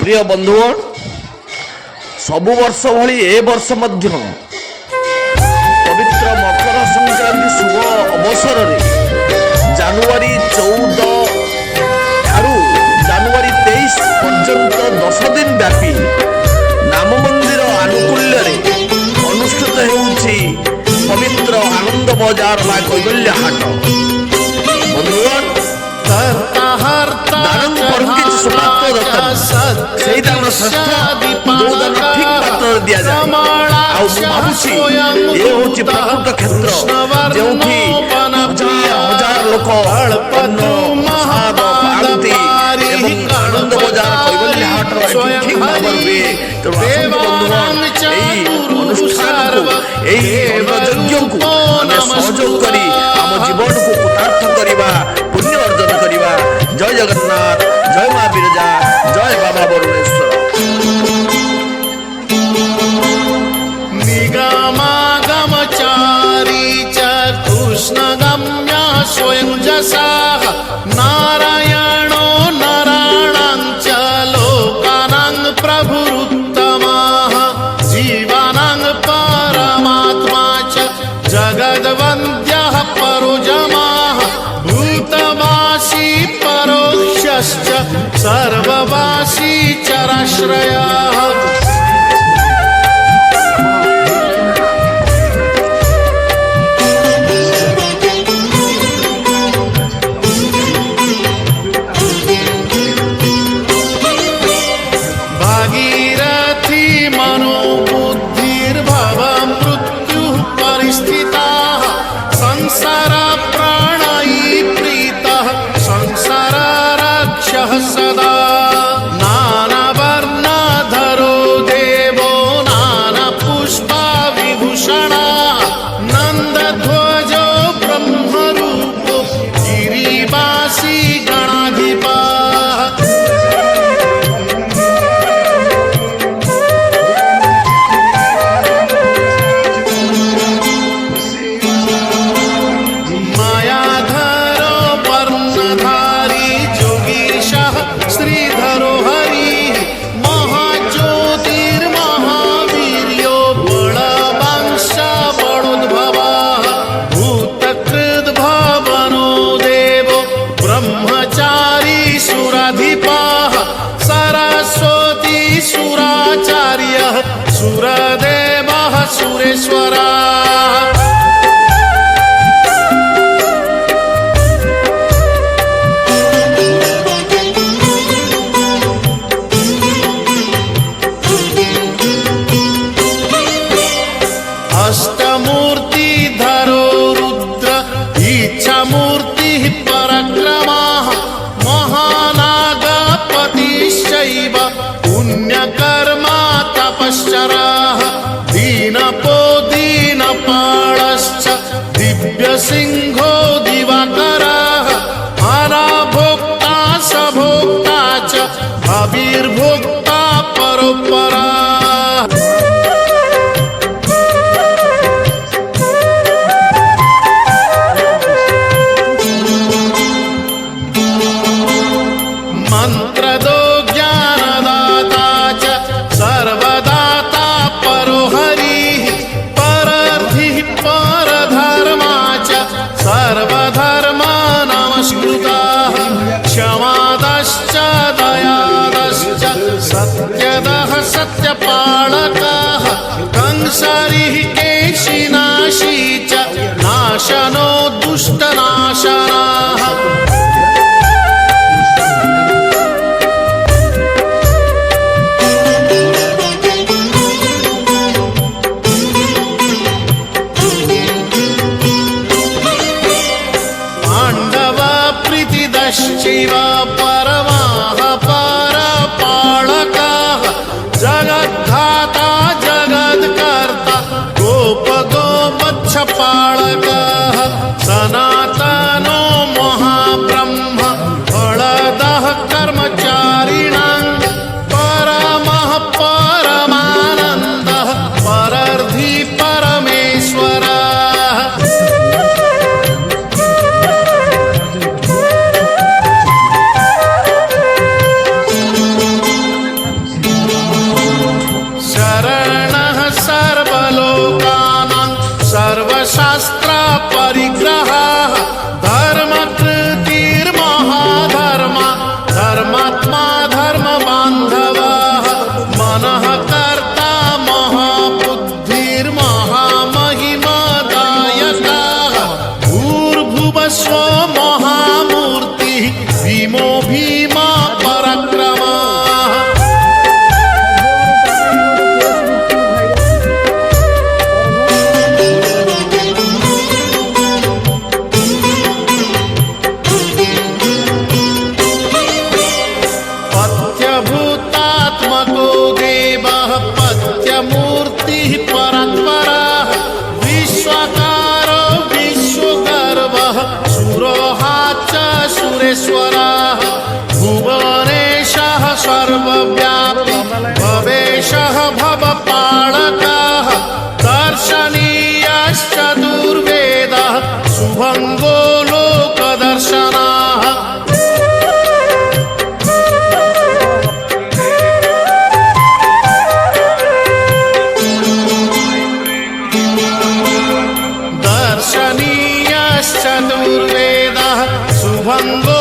प्रिय बंधुगण सबु वर्ष भली ए वर्ष मध्य पवित्र मकर संक्रांति शुभ अवसर रे जनवरी 14 ठारू जनवरी 23 पर्यंत 10 दिन व्यापी नाम मंदिर आनुकूल्य रे अनुष्ठित होउछि पवित्र आनंद बजार ला कैवल्य हाट। बंधुगण दान परंकित सुपात्र रतन सही दान श्रेष्ठ दो दान ठीक पात्र दिया जाए आउ भाबुछि ये होछि प्रकृत क्षेत्र जेउठी हजार लोक अन्न प्रसाद आरती एवं आनंद बजार कैवल्य हाट ठीक भाव हुए। तेणु बंधुगण एई अनुष्ठान को एई यज्ञ को आमे सहयोग करी आम जीवन को कृतार्थ करिबा पुण्य अर्जन करिबा। जय जगन्नाथ, जय मां बिरजा, जय बाबा वरुणेश्वर। निगमागमचारी च कृष्णगम्य स्वयं जसाः नारायणो नराणां च लोकानां प्रभुरुत्तमः जीवानां परमात्मा च जगद्वन्द्यः परोजमः भूतवासी परोक्षश्च सर्ववासी चराश्रयः। भागीरथी मनोबुद्धिर्भवं मृत्युः परिस्थिताः संसार प्राणैः प्रीतः संसार रक्षः सदा नानावर्णधरो देवो नानापुष्पविभूषणः नन्दध्वजो ब्रह्मरूपो गिरिवासी गणाधिपः। मायाधरो वर्णधारी जोगीशः श्रीधरो हरिः महाज्योतिर्महावीर्यो बलवंश बलोद्भवः भूतकृद्भवनो देवो ब्रह्मचारी सुराधिपः सरस्वती सुराचार्यः सुरदेवः सुरेश्वरः। अष्टमूर्तिधरो रुद्र इच्छामूर्तिः पराक्रमः महानागपतिश्चैव पुण्यकर्मा तपश्चरः दीनपो दीनपालश्च दिव्यसिंहो दिवाकरः हरभोक्ता सभोक्ता च हविर्भोक्ता परोपरः। मंत्रदो ज्ञानदाता च सर्वदाता परो हरिः परर्थिः परधर्मा च सर्वधर्मा नमस्कृताः क्षमादश्च दयादश्च सत्यदः सत्यपालकः कंसरिः केशिनाशी च नाशनो दुष्टनाशनः। प्रीतिदश्चैव परमाः परपालकः जगद्धाता जगत्कर्ता गोपगोवत्सपालकः सनातनो महा सर्वव्यापी भवेशः भवपालकः दर्शनीयश्चतुर्वेदः शुभङ्गो लोकदर्शनाः दर्शनीयश्चतुर्वेदः शुभङ्गो